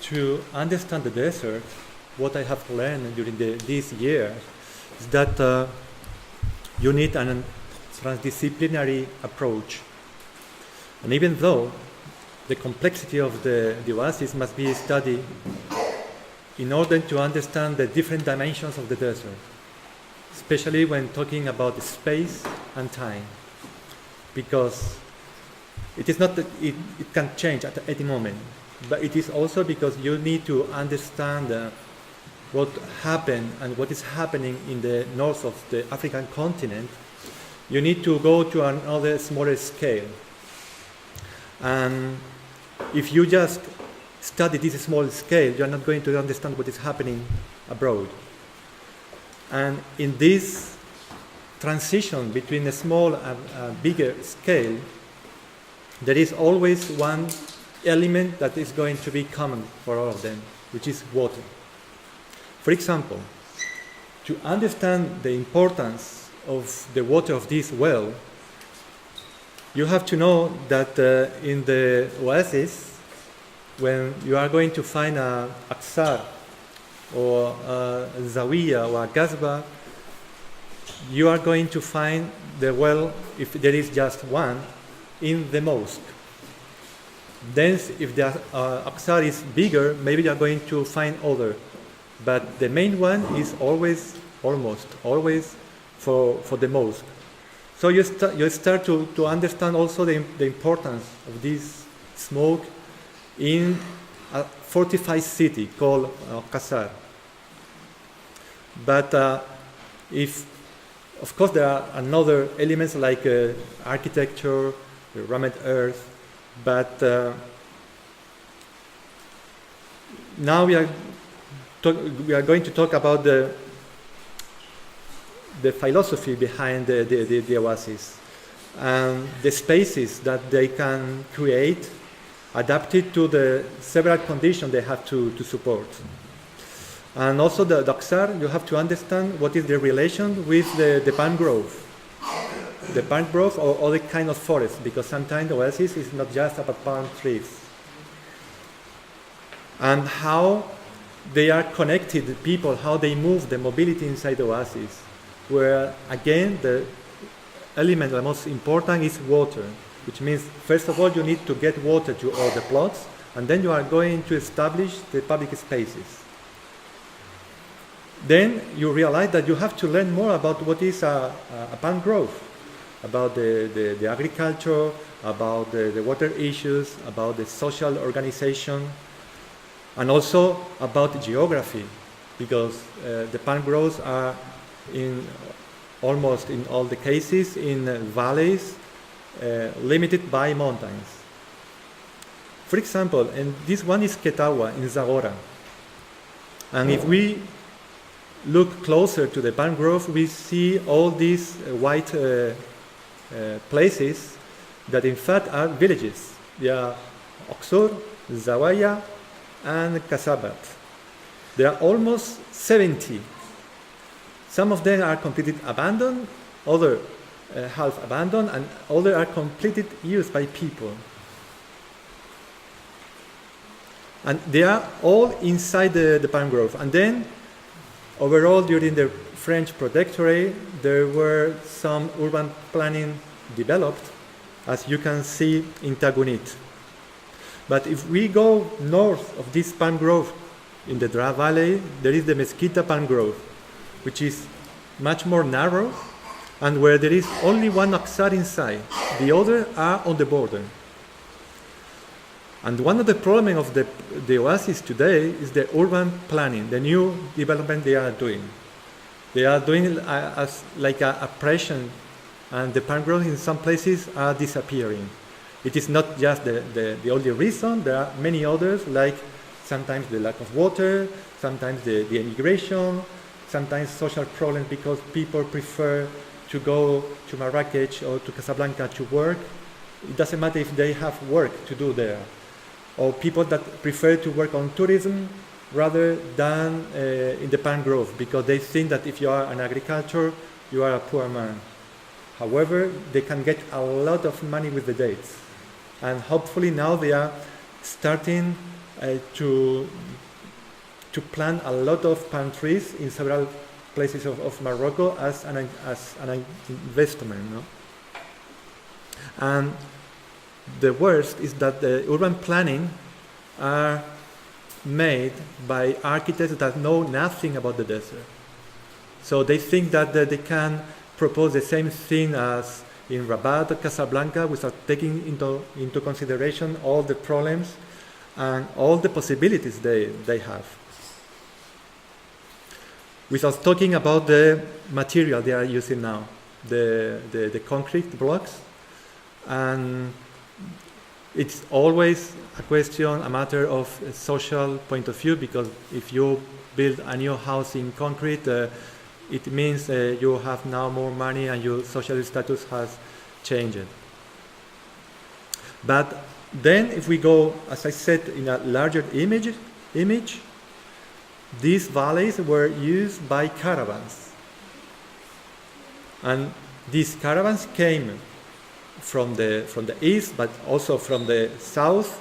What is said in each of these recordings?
to understand the desert, what I have learned during these years is that you need a transdisciplinary approach. And even though the complexity of the oasis must be studied in order to understand the different dimensions of the desert, especially when talking about space and time, because it is not that it can change at any moment, but it is also because you need to understand what happened and what is happening in the north of the African continent. You need to go to another smaller scale. And if you just study this small scale, you are not going to understand what is happening abroad. And in this transition between a small and bigger scale, there is always one element that is going to be common for all of them, which is water. For example, to understand the importance of the water of this well, you have to know that in the oasis, when you are going to find a aksar or a zawiya or a gazba, you are going to find the well, if there is just one, in the mosque. Then if the aksar is bigger, maybe you are going to find other. But the main one is always, almost always, for the mosque. So you start to understand also the importance of this smoke in a fortified city called Qasar. But of course there are another elements like architecture, the rammed earth, but now we are going to talk about the philosophy behind the oasis and the spaces that they can create adapted to the several conditions they have to support. And also the Aksar, you have to understand what is the relation with the palm grove. The palm grove or other kind of forest, because sometimes the oasis is not just about palm trees. And how they are connected, the people, how they move, the mobility inside the oasis, where again the element the most important is water, which means first of all you need to get water to all the plots, and then you are going to establish the public spaces. Then you realize that you have to learn more about what is a palm grove, about the agriculture, about the water issues, about the social organization, and also about geography, because the palm groves are almost in all the cases in valleys limited by mountains. For example, and this one is Ketawa in Zagora. And if we look closer to the palm grove, we see all these white places that in fact are villages. They are Oksur, Zawaya, and Kasabat. There are almost 70. Some of them are completely abandoned, others half abandoned, and others are completely used by people. And they are all inside the palm grove. And then, overall, during the French protectorate, there were some urban planning developed, as you can see in Tagunit. But if we go north of this palm grove, in the Dra Valley, there is the Mesquita palm grove, which is much more narrow, and where there is only one aksar inside. The others are on the border. And one of the problems of the oasis today is the urban planning, the new development they are doing. They are doing it as like a pressure, and the palm groves in some places are disappearing. It is not just the only reason. There are many others, like sometimes the lack of water, sometimes the immigration, sometimes social problems because people prefer to go to Marrakech or to Casablanca to work. It doesn't matter if they have work to do there. Or people that prefer to work on tourism rather than in the palm grove, because they think that if you are an agriculture, you are a poor man. However, they can get a lot of money with the dates. And hopefully now they are starting to plant a lot of palm trees in several places of Morocco as an investment. No? And the worst is that the urban planning are made by architects that know nothing about the desert. So they think that they can propose the same thing as in Rabat or Casablanca without taking into consideration all the problems and all the possibilities they have. Without talking about the material they are using now, the concrete blocks. And it's always a question, a matter of a social point of view, because if you build a new house in concrete, it means you have now more money and your social status has changed. But then if we go, as I said, in a larger image, these valleys were used by caravans. And these caravans came from the east, but also from the south,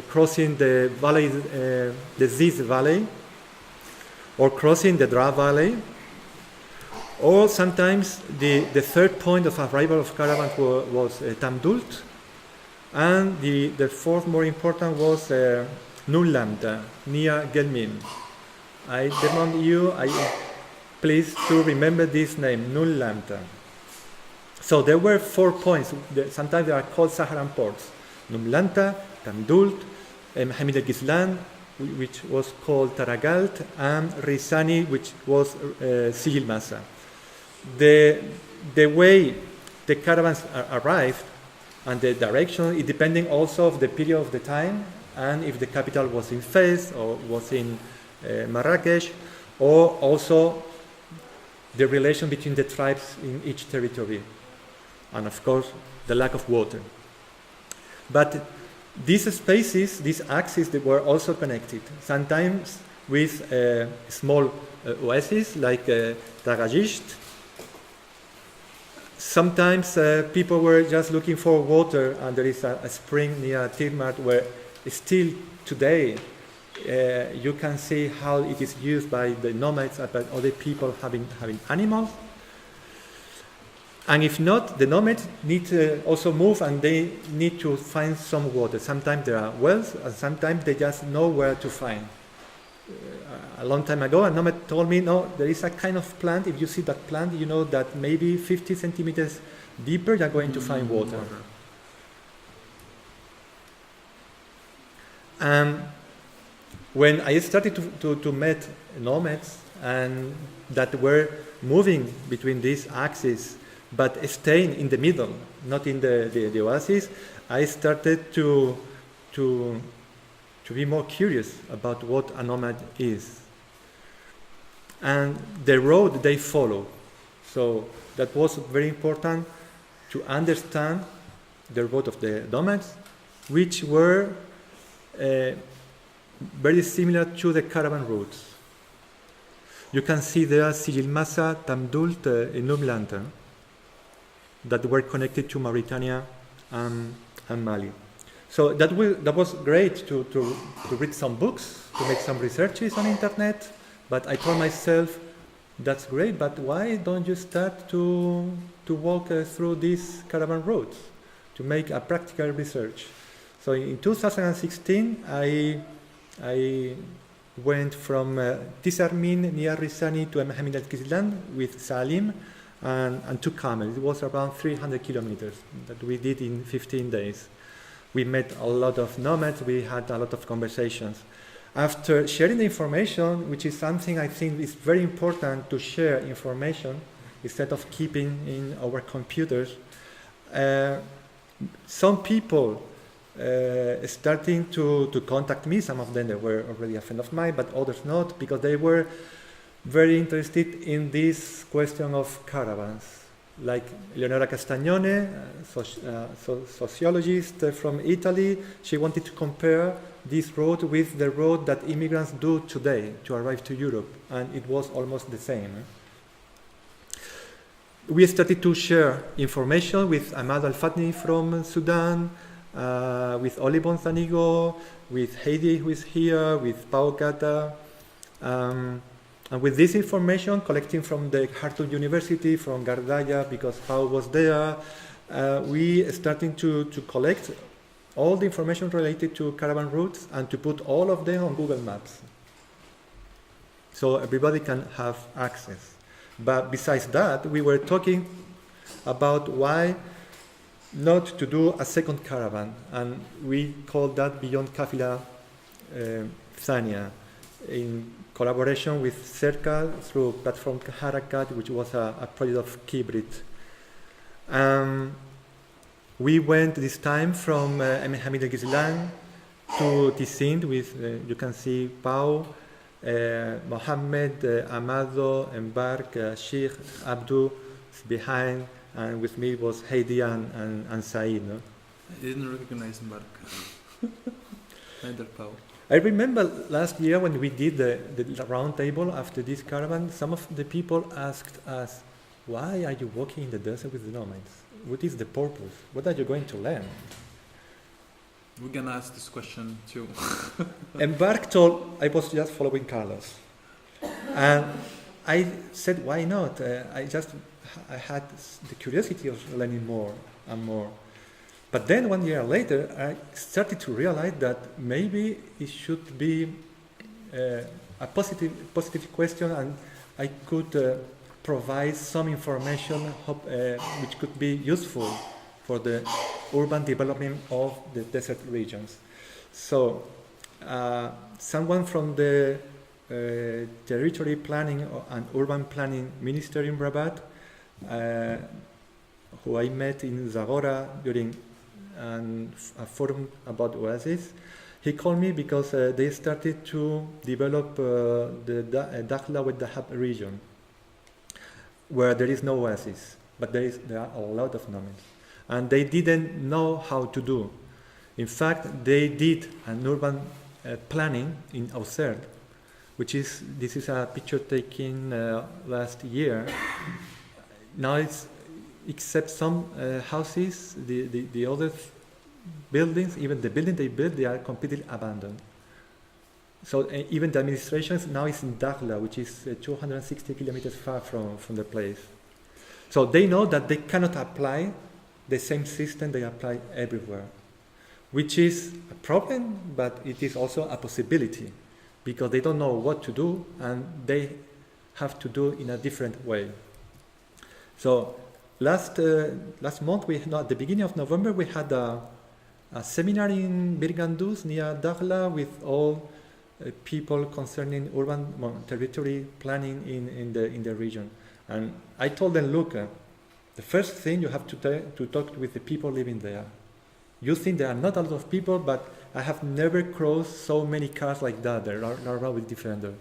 crossing the valley, the Ziz Valley, or crossing the Dra Valley, or sometimes the third point of arrival of caravans was Tamdult, and the fourth more important was Nullamta, near Gelmim. I demand you, please to remember this name, Nullamta. So there were 4 points. Sometimes they are called Saharan ports: Numlanta, Tamdult, Hamid al-Ghizlan, which was called Taragalt, and Rizani, which was Sijil Masa. The way the caravans arrived and the direction, it depending also of the period of the time, and if the capital was in Fez or was in Marrakesh, or also the relation between the tribes in each territory, and of course the lack of water. But these spaces, these axes, they were also connected, sometimes with small oases like Tarajisht. Sometimes people were just looking for water, and there is a spring near Tirmat where still today you can see how it is used by the nomads and by other people having animals. And if not, the nomads need to also move, and they need to find some water. Sometimes there are wells, and sometimes they just know where to find. A long time ago, a nomad told me, no, there is a kind of plant, if you see that plant, you know that maybe 50 centimeters deeper you're going to find water. When I started to meet nomads and that were moving between these axes, but staying in the middle, not in the oasis, I started to be more curious about what a nomad is. And the road they follow. So that was very important to understand the road of the nomads, which were very similar to the caravan routes. You can see there Sijil Masa, Tamdult, and Numlanta that were connected to Mauritania and Mali. So that was great to read some books, to make some researches on internet, but I told myself, that's great, but why don't you start to walk through these caravan routes, to make a practical research? So in 2016, I went from Tisarmin near Rizani to Hamid al-Ghizlan with Salim and two camels. It was around 300 kilometers that we did in 15 days. We met a lot of nomads, we had a lot of conversations. After sharing the information, which is something I think is very important to share information instead of keeping in our computers, some people starting to contact me. Some of them they were already a friend of mine, but others not, because they were very interested in this question of caravans. Like Leonora Castagnone, sociologist from Italy, she wanted to compare this road with the road that immigrants do today to arrive to Europe, and it was almost the same. We started to share information with Ahmad Al-Fatni from Sudan, with Oli Bonzanigo, with Heidi, who is here, with Pau Gata. And with this information, collecting from the Khartoum University, from Gardaya, because Pau was there, we starting to collect all the information related to caravan routes and to put all of them on Google Maps, so everybody can have access. But besides that, we were talking about why not to do a second caravan, and we called that Beyond Kafila Thania, in collaboration with Serka through Platform Harakat, which was a project of Kibrit. We went this time from Hamid El Ghizlan to Tizind with, you can see Pau, Mohammed, Amado, Embark, Sheikh, Abdu behind, and with me was Heidi and Said. No? I didn't recognize Embark. Neither Pau. I remember last year when we did the round table after this caravan, some of the people asked us, why are you walking in the desert with the nomads? What is the purpose? What are you going to learn? We're gonna ask this question too. Embark told I was just following Carlos. And I said, why not? I had the curiosity of learning more and more. But then 1 year later, I started to realize that maybe it should be a positive question, and I could provide some information which could be useful for the urban development of the desert regions. So someone from the Territory Planning and Urban Planning Ministry in Rabat, who I met in Zagora during a forum about OASES, he called me because they started to develop the Dakhla with Dahab region, where there is no OASES, but there are a lot of nomads. And they didn't know how to do. In fact, they did an urban planning in OASES, this is a picture taken last year. Now it's, except some houses, the other buildings, even the building they built, they are completely abandoned. So even the administration now is in Dakhla, which is 260 kilometers far from the place. So they know that they cannot apply the same system they apply everywhere, which is a problem, but it is also a possibility, because they don't know what to do and they have to do in a different way. So last month, at the beginning of November, we had a seminar in Birgandus near Dakhla with all people concerning urban territory planning in the region. And I told them, look, the first thing you have to talk with the people living there. You think there are not a lot of people, but I have never crossed so many cars like that. There are around with Defender.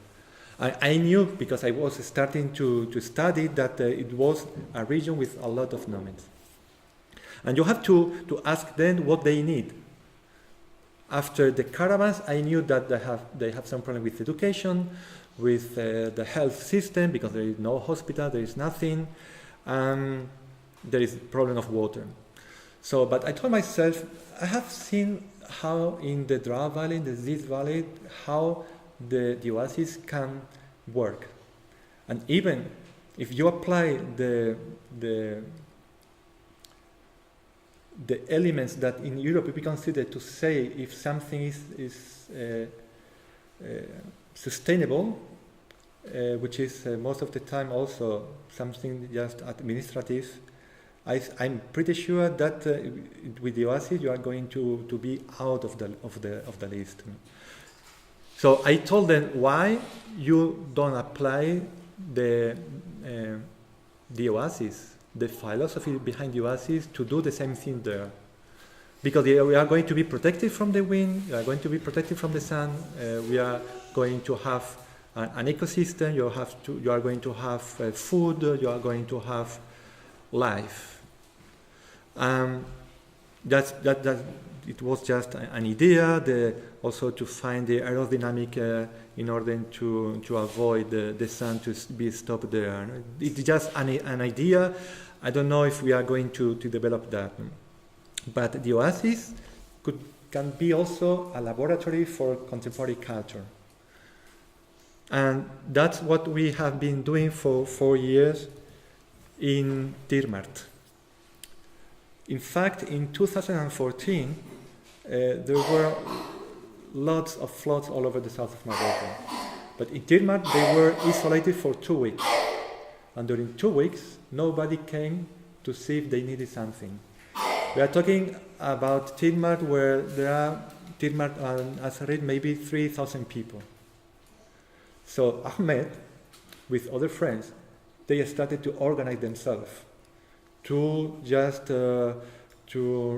I knew, because I was starting to study, that it was a region with a lot of nomads. And you have to ask them what they need. After the caravans, I knew that they have some problem with education, with the health system, because there is no hospital, there is nothing. There is a problem of water. So, but I told myself, I have seen how in the Dra Valley, in the Ziz Valley, how the oases can work. And even if you apply the elements that in Europe we consider to say if something is sustainable, which is most of the time also something just administrative, I'm pretty sure that with the oasis you are going to be out of the list. So I told them, why you don't apply the oasis, the philosophy behind the oasis, to do the same thing there? Because we are going to be protected from the wind, we are going to be protected from the sun, we are going to have an ecosystem, you are going to have food, you are going to have life. It was just an idea, also to find the aerodynamic in order to avoid the sun to be stopped there. It's just an idea. I don't know if we are going to develop that. But the oasis can be also a laboratory for contemporary culture. And that's what we have been doing for 4 years in Tirmart. In fact, in 2014, there were lots of floods all over the south of Morocco. But in Tirmart, they were isolated for 2 weeks. And during 2 weeks, nobody came to see if they needed something. We are talking about Tirmart, where there are, Tirmart and Asarit, maybe 3,000 people. So Ahmed, with other friends, they started to organize themselves to just to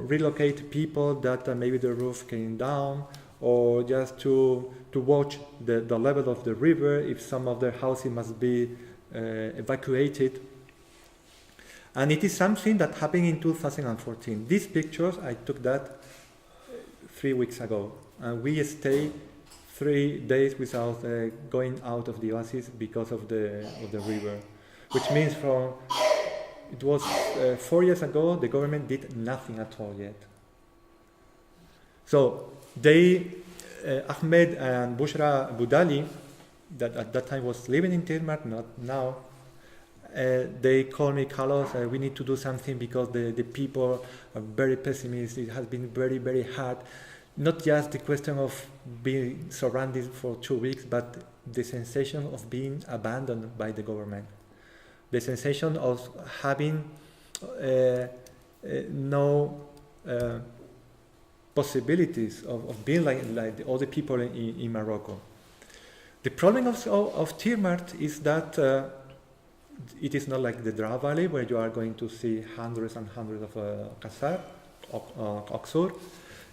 relocate people that maybe the roof came down, or just to watch the level of the river if some of their houses must be evacuated. And it is something that happened in 2014. These pictures, I took that 3 weeks ago, and we stayed 3 days without going out of the oasis because of the river, which means it was 4 years ago, the government did nothing at all yet. So Ahmed and Bushra Budali, that at that time was living in Tirmart, not now, they called me, Carlos, we need to do something because the people are very pessimistic. It has been very, very hard. Not just the question of being surrounded for 2 weeks, but the sensation of being abandoned by the government. The sensation of having no possibilities of being like the other people in Morocco. The problem of Tirmart is that it is not like the Dra Valley, where you are going to see hundreds and hundreds of kasar, oksur.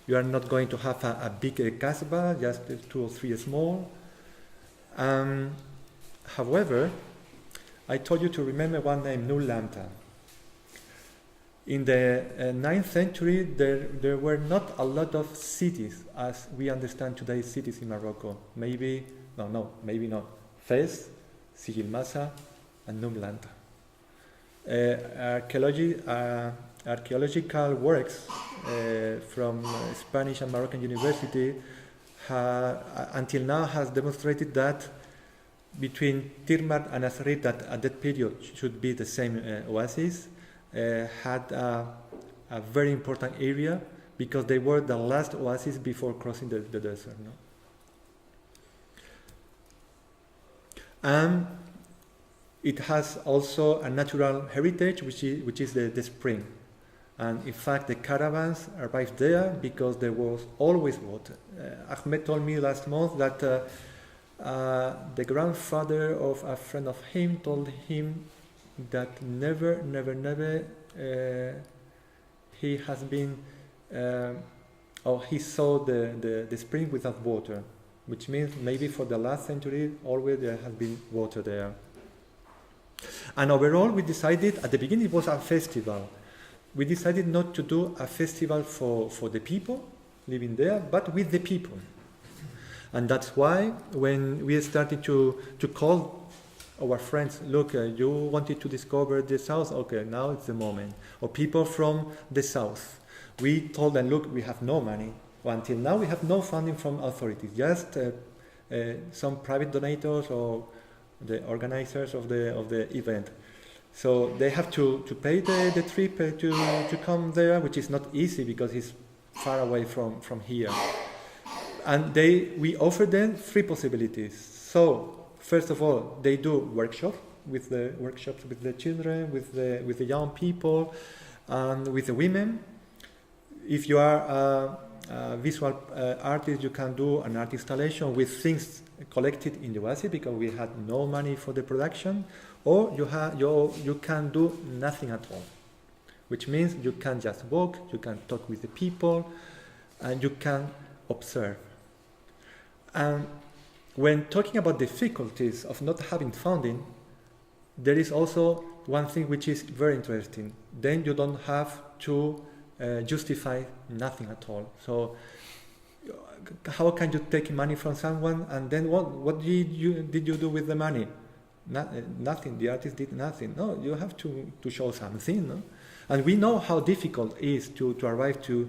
You are not going to have a big kasbah, just 2 or 3 small. However, I told you to remember one name, Nur Lanta. In the 9th century, there were not a lot of cities as we understand today cities in Morocco. Maybe not. Fez, Sijil Massa, and Nur Lanta. Archaeological works from Spanish and Moroccan University until now has demonstrated that between Tirmart and Asarit, that at that period should be the same oasis, had a very important area because they were the last oasis before crossing the desert. No? And it has also a natural heritage, which is the spring. And in fact, the caravans arrived there because there was always water. Ahmed told me last month that the grandfather of a friend of him told him that never he has been, or he saw the spring without water, which means maybe for the last century always there has been water there. And overall, we decided, at the beginning it was a festival. We decided not to do a festival for the people living there, but with the people. And that's why when we started to call our friends, look, you wanted to discover the south, okay, now it's the moment. Or people from the south. We told them, look, we have no money. Well, until now we have no funding from authorities, just some private donors or the organizers of the event. So they have to pay the trip to come there, which is not easy because it's far away from here. And we offer them 3 possibilities. So first of all, they do workshops with the children, with the young people, and with the women. If you are a visual artist, you can do an art installation with things collected in the oasis because we had no money for the production, or you can do nothing at all, which means you can just walk, you can talk with the people, and you can observe. And when talking about difficulties of not having funding, there is also one thing which is very interesting. Then you don't have to justify nothing at all. So how can you take money from someone and then what did you do with the money? Nothing. The artist did nothing. No, you have to show something. No? And we know how difficult it is to arrive to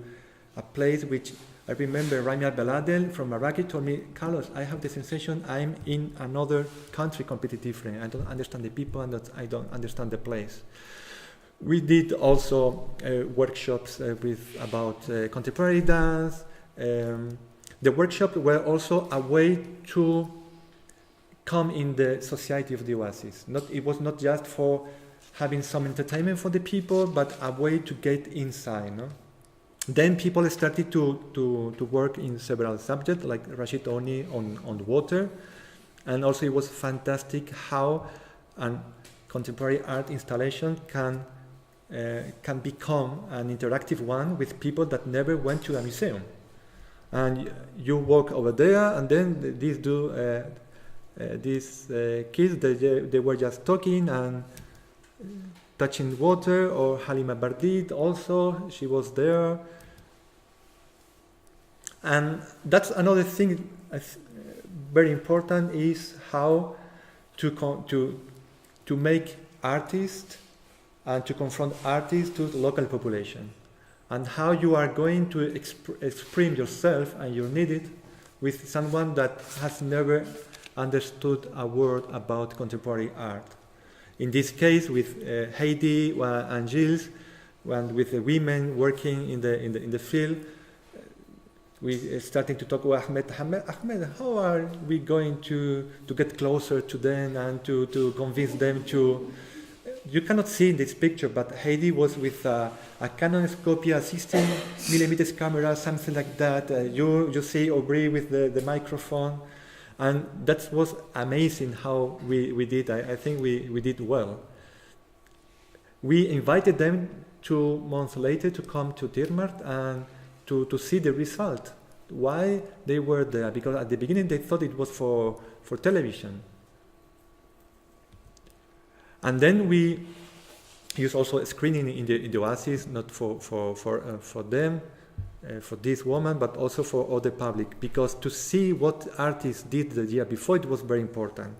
a place which I remember Rami Al-Baladel from Iraq told me, Carlos, I have the sensation I'm in another country completely different. I don't understand the people and I don't understand the place. We did also workshops about contemporary dance. The workshops were also a way to come in the society of the Oases. It was not just for having some entertainment for the people, but a way to get inside. No? Then people started to work in several subjects, like Rashid Oni on water. And also it was fantastic how a contemporary art installation can become an interactive one with people that never went to a museum. And you walk over there, and then these kids, they were just talking and touching water, or Halima Bardid also, she was there. And that's another thing very important, is how to make artists and to confront artists to the local population, and how you are going to express yourself and your need with someone that has never understood a word about contemporary art. In this case, with Heidi and Gilles, and with the women working in the field, we starting to talk with Ahmed, how are we going to get closer to them and to convince them to... You cannot see in this picture, but Heidi was with a Canon Scopia 16mm camera, something like that. You see Aubrey with the microphone. And that was amazing how we did. I think we did well. We invited them 2 months later to come to Tirmart and to see the result. Why they were there? Because at the beginning they thought it was for television. And then we use also a screening in the Oases, not for them, for this woman, but also for all the public, because to see what artists did the year before, it was very important.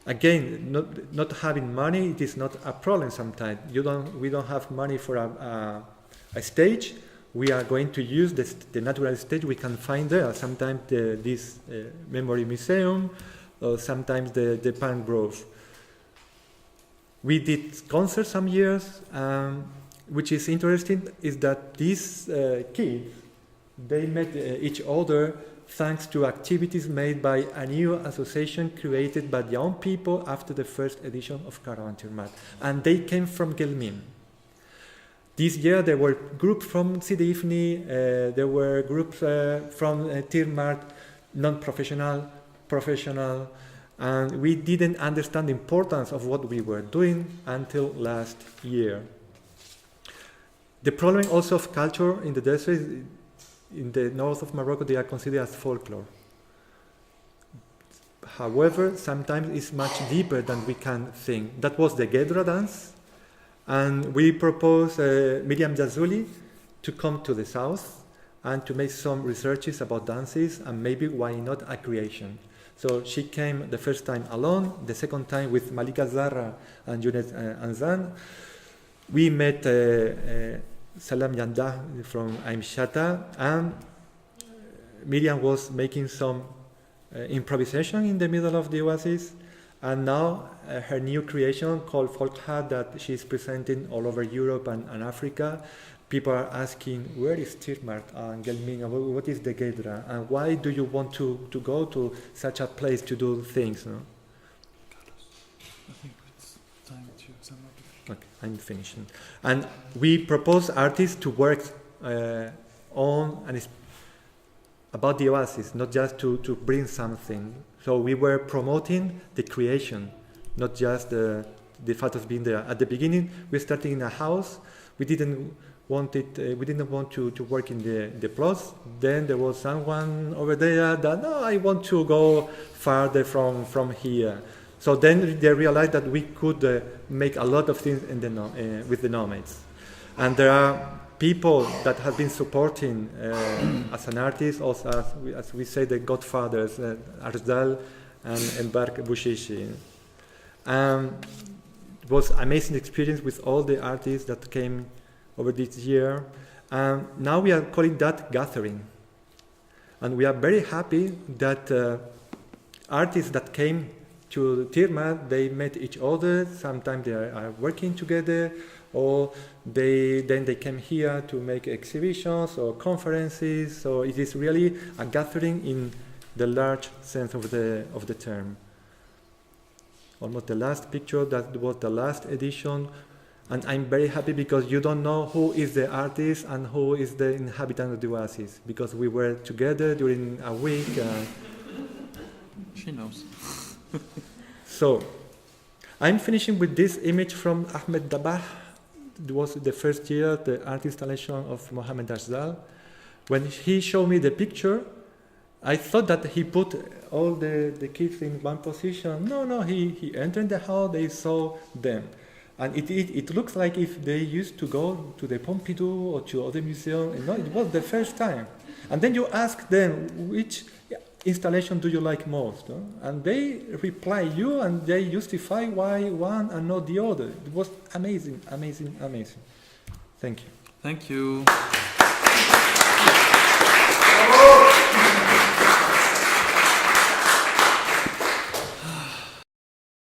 Again, not having money, it is not a problem sometimes. We don't have money for a stage. We are going to use the natural stage we can find there. Sometimes this memory museum, or sometimes the Palm Grove. We did concerts some years. Which is interesting is that these kids, they met each other thanks to activities made by a new association created by young people after the first edition of Caravan Tirmat. And they came from Gelmin. This year there were groups from Sidi Ifni, there were groups from Tirmat, non-professional, professional, and we didn't understand the importance of what we were doing until last year. The problem also of culture in the desert, in the north of Morocco, they are considered as folklore. However, sometimes it's much deeper than we can think. That was the Gedra dance, and we proposed Miriam Jazuli to come to the south and to make some researches about dances, and maybe why not a creation. So she came the first time alone, the second time with Malika Zara and Junet Anzan. We met Salam Yanda from Aim Shata, and Miriam was making some improvisation in the middle of the Oasis, and now her new creation called Folkha that she's presenting all over Europe and Africa. People are asking, where is Tirmart and Gelmin, what is the Gedra, and why do you want to go to such a place to do things? No? I think it's time to sum up. Okay, I'm finishing. And we propose artists to work on and about the Oasis, not just to bring something. So we were promoting the creation, not just the fact of being there. At the beginning, we started in a house. We didn't want to work in the plots. Then there was someone over there that, no, I want to go farther from here. So then they realized that we could make a lot of things with the nomads. And there are people that have been supporting as an artist, also as we say, the godfathers, Arzdal and Embark Bushishi. It was an amazing experience with all the artists that came over this year. And now we are calling that gathering. And we are very happy that artists that came to Tirma, they met each other. Sometimes they are working together, or then they came here to make exhibitions or conferences. So it is really a gathering in the large sense of the term. Almost the last picture, that was the last edition. And I'm very happy because you don't know who is the artist and who is the inhabitant of the oasis, because we were together during a week. She knows. So, I'm finishing with this image from Ahmed Dabah. It was the first year, the art installation of Mohammed Afzal. When he showed me the picture, I thought that he put all the kids in one position. No, he entered the hall, they saw them. And it looks like if they used to go to the Pompidou or to other museums. No, it was the first time. And then you ask them, which installation do you like most? No? And they reply you, and they justify why one and not the other. It was amazing, amazing, amazing. Thank you. Thank you.